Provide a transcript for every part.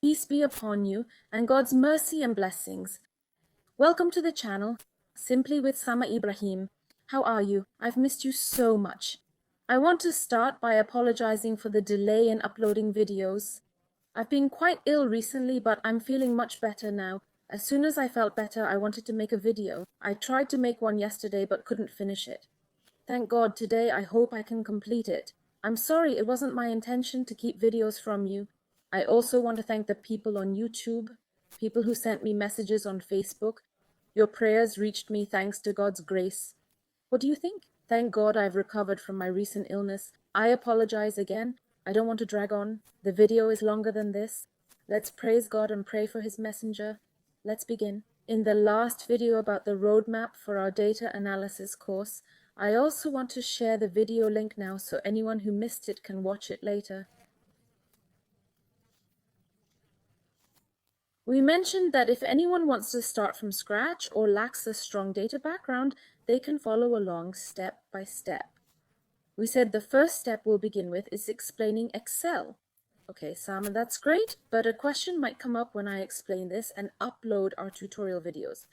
Peace be upon you and God's mercy and blessings. Welcome to the channel, Simply with Sama Ibrahim. How are you? I've missed you so much. I want to start by apologizing for the delay in uploading videos. I've been quite ill recently, but I'm feeling much better now. As soon as I felt better, I wanted to make a video. I tried to make one yesterday, but couldn't finish it. Thank God today I hope I can complete it. I'm sorry it wasn't my intention to keep videos from you. I also want to thank the people on YouTube, people who sent me messages on Facebook. Your prayers reached me thanks to God's grace. What do you think? Thank God I've recovered from my recent illness. I apologize again. I don't want to drag on. The video is longer than this. Let's praise God and pray for His messenger. Let's begin. In the last video about the roadmap for our data analysis course, I also want to share the video link now so anyone who missed it can watch it later. We mentioned that if anyone wants to start from scratch or lacks a strong data background, they can follow along step by step. We said the first step we'll begin with is explaining Excel. Okay, Sama, that's great, but a question might come up when I explain this and upload our tutorial videos.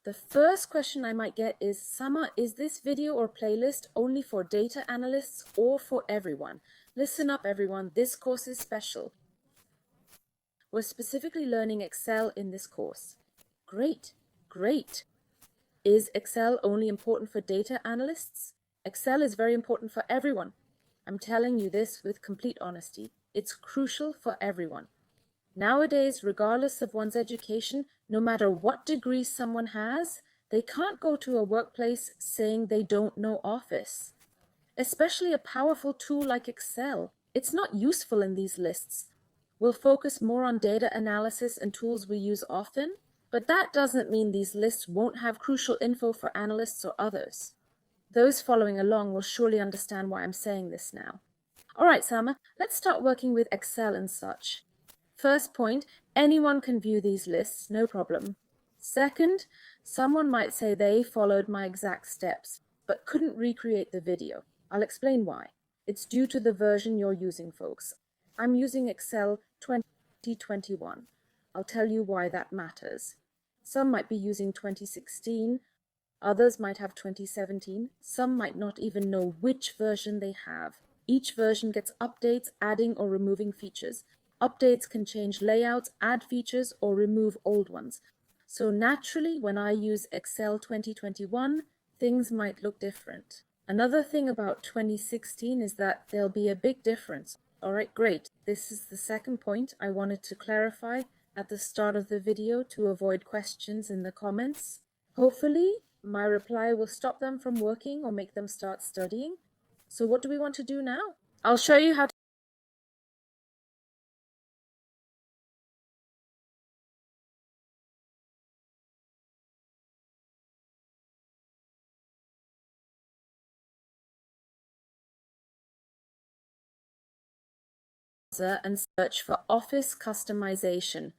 The first question I might get is, Sama, is this video or playlist only for data analysts or for everyone? Listen up, everyone, this course is special. We're specifically learning Excel in this course. Great, great. Is Excel only important for data analysts? Excel is very important for everyone. I'm telling you this with complete honesty. It's crucial for everyone. Nowadays, regardless of one's education, no matter what degree someone has, they can't go to a workplace saying they don't know Office. Especially a powerful tool like Excel. It's not useful in these lists. We'll focus more on data analysis and tools we use often, but that doesn't mean these lists won't have crucial info for analysts or others. Those following along will surely understand why I'm saying this now. All right, Sama, let's start working with Excel and such. First point, anyone can view these lists, no problem. Second, someone might say they followed my exact steps, but couldn't recreate the video. I'll explain why. It's due to the version you're using, folks. I'm using Excel 2021. I'll tell you why that matters. Some might be using 2016, others might have 2017, some might not even know which version they have. Each version gets updates, adding or removing features. Updates can change layouts, add features, or remove old ones. So naturally, when I use Excel 2021, things might look different. Another thing about 2016 is that there'll be a big difference. All right, great. This is the second point I wanted to clarify at the start of the video to avoid questions in the comments. Hopefully, my reply will stop them from working or make them start studying. So what do we want to do now? I'll show you how to and search for Office customization.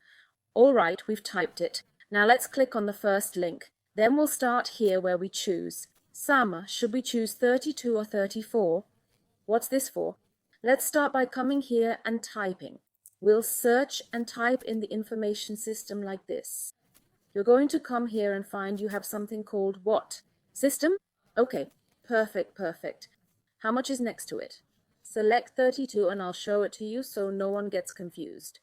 All right, we've typed it. Now let's click on the first link. Then we'll start here where we choose. Sama, should we choose 32 or 34? What's this for? Let's start by coming here and typing. We'll search and type in the information system like this. You're going to come here and find you have something called what? System? Okay, perfect. How much is next to it? Select 32 and I'll show it to you so no one gets confused.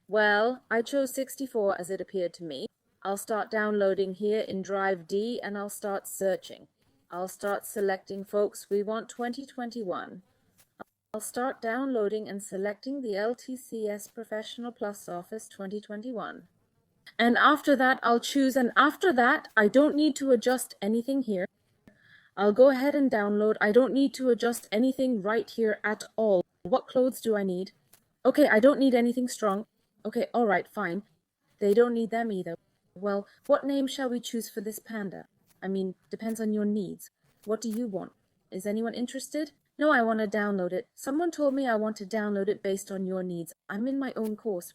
Well, I chose 64 as it appeared to me. I'll start downloading here in Drive D and I'll start searching. I'll start selecting, folks. We want 2021. I'll start downloading and selecting the LTCS Professional Plus Office 2021. And after that, I'll choose, and after that, I don't need to adjust anything here. I'll go ahead and download. I don't need to adjust anything right here at all. What clothes do I need? Okay, I don't need anything strong. Okay, all right, fine. They don't need them either. Well, what name shall we choose for this panda? I mean, depends on your needs. What do you want? Is anyone interested? No, I want to download it. Someone told me I want to download it based on your needs. I'm in my own course.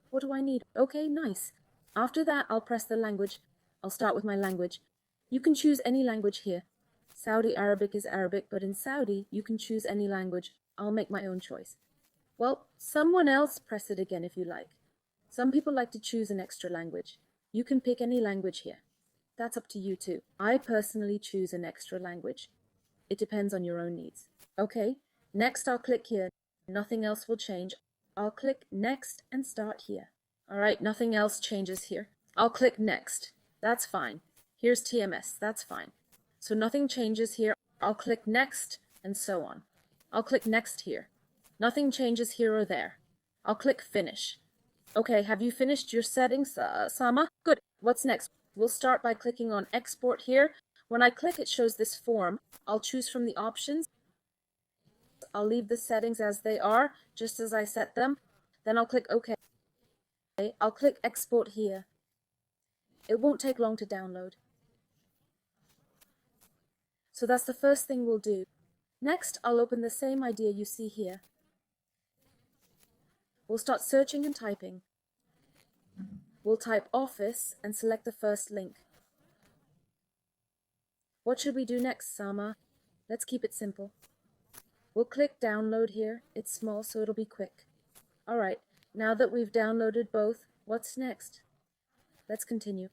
What do I need? Okay, nice. After that, I'll press the language. I'll start with my language. You can choose any language here. Saudi Arabic is Arabic, but in Saudi, you can choose any language. I'll make my own choice. Well, someone else press it again if you like. Some people like to choose an extra language. You can pick any language here. That's up to you too. I personally choose an extra language. It depends on your own needs. Okay, next I'll click here. Nothing else will change. I'll click next and start here. All right, nothing else changes here. I'll click next. That's fine. Here's TMS. That's fine. So nothing changes here. I'll click next and so on. I'll click next here. Nothing changes here or there. I'll click finish. Okay, have you finished your settings, Sama? Good. What's next? We'll start by clicking on export here. When I click, it shows this form. I'll choose from the options. I'll leave the settings as they are, just as I set them. Then I'll click OK. I'll click export here. It won't take long to download. So that's the first thing we'll do. Next, I'll open the same idea you see here. We'll start searching and typing. We'll type Office and select the first link. What should we do next, Sama? Let's keep it simple. We'll click download here. It's small, so it'll be quick. All right, now that we've downloaded both, what's next? Let's continue.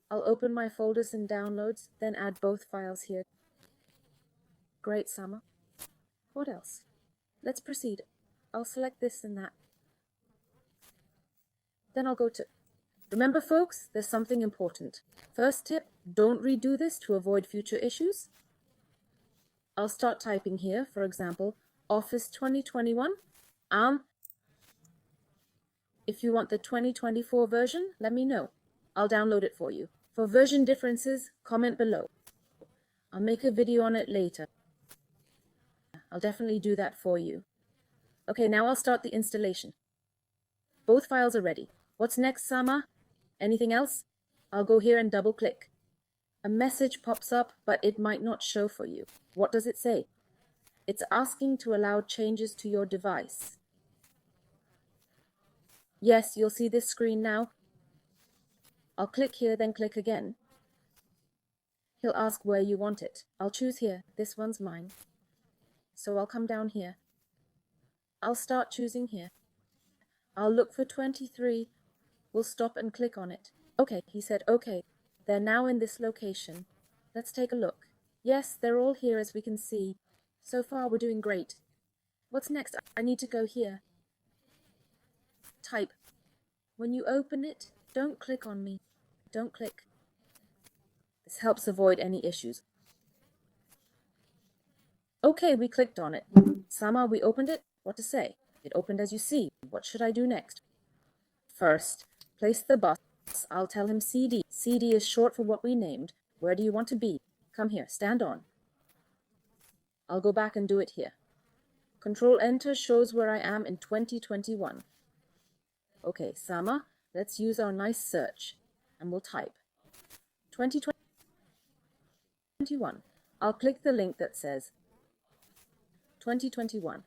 I'll open my folders and downloads, then add both files here. Great, Sama. What else? Let's proceed. I'll select this and that. Then I'll go to... Remember, folks, there's something important. First tip, don't redo this to avoid future issues. I'll start typing here, for example, Office 2021. If you want the 2024 version, let me know. I'll download it for you. For version differences, comment below. I'll make a video on it later. I'll definitely do that for you. Okay, now I'll start the installation. Both files are ready. What's next, Sama? Anything else? I'll go here and double click. A message pops up, but it might not show for you. What does it say? It's asking to allow changes to your device. Yes, you'll see this screen now. I'll click here, then click again. He'll ask where you want it. I'll choose here. This one's mine. So I'll come down here. I'll start choosing here. I'll look for 23. We'll stop and click on it. Okay, he said okay. They're now in this location. Let's take a look. Yes, they're all here as we can see. So far we're doing great. What's next? I need to go here. Type. When you open it, don't click on me. Don't click. This helps avoid any issues. Okay, we clicked on it. Sama, we opened it. What to say? It opened as you see. What should I do next? First, place the bus. I'll tell him CD. CD is short for what we named. Where do you want to be? Come here, stand on. I'll go back and do it here. Control Enter shows where I am in 2021. Okay, Sama, let's use our nice search. And we'll type 2021. I'll click the link that says 2021.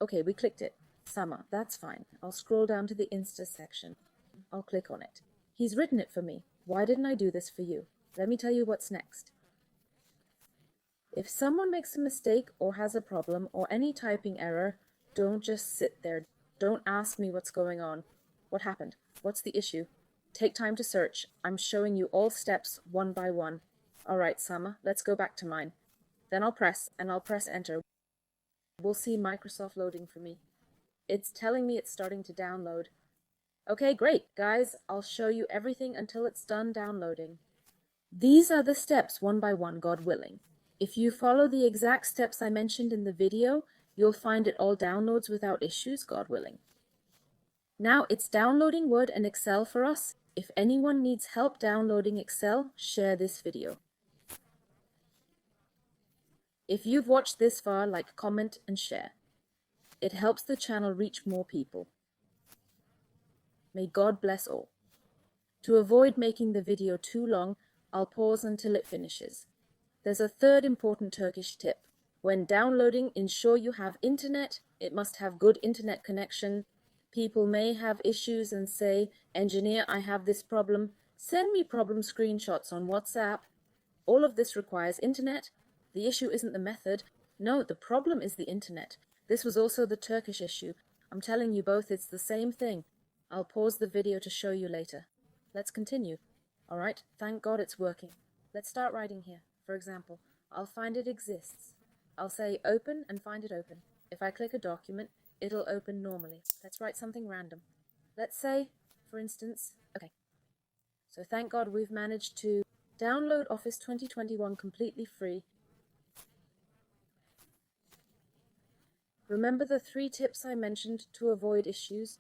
Okay, we clicked it. Sama, that's fine. I'll scroll down to the Insta section. I'll click on it. He's written it for me. Why didn't I do this for you? Let me tell you what's next. If someone makes a mistake or has a problem or any typing error, don't just sit there. Don't ask me what's going on. What happened? What's the issue? Take time to search. I'm showing you all steps one by one. All right, Sama, let's go back to mine. Then I'll press Enter. We'll see Microsoft loading for me. It's telling me it's starting to download. Okay, great, guys. I'll show you everything until it's done downloading. These are the steps one by one, God willing. If you follow the exact steps I mentioned in the video, you'll find it all downloads without issues, God willing. Now it's downloading Word and Excel for us. If anyone needs help downloading Excel, share this video. If you've watched this far, like, comment, and share. It helps the channel reach more people. May God bless all. To avoid making the video too long, I'll pause until it finishes. There's a third important Turkish tip. When downloading, ensure you have internet. It must have good internet connection. People may have issues and say, "Engineer, I have this problem. Send me problem screenshots on WhatsApp." All of this requires internet. The issue isn't the method. No, the problem is the internet. This was also the Turkish issue. I'm telling you both, it's the same thing. I'll pause the video to show you later. Let's continue. All right, thank God it's working. Let's start writing here. For example, I'll find it exists. I'll say open and find it open. If I click a document, it'll open normally. Let's write something random. Let's say, for instance, okay. So thank God we've managed to download Office 2021 completely free. Remember the 3 tips I mentioned to avoid issues?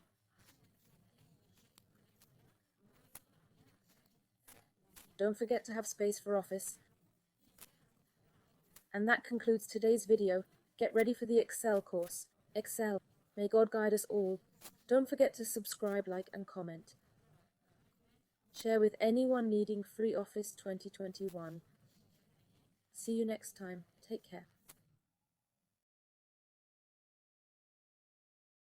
Don't forget to have space for Office. And that concludes today's video. Get ready for the Excel course. Excel. May God guide us all. Don't forget to subscribe, like, and comment. Share with anyone needing free Office 2021. See you next time. Take care.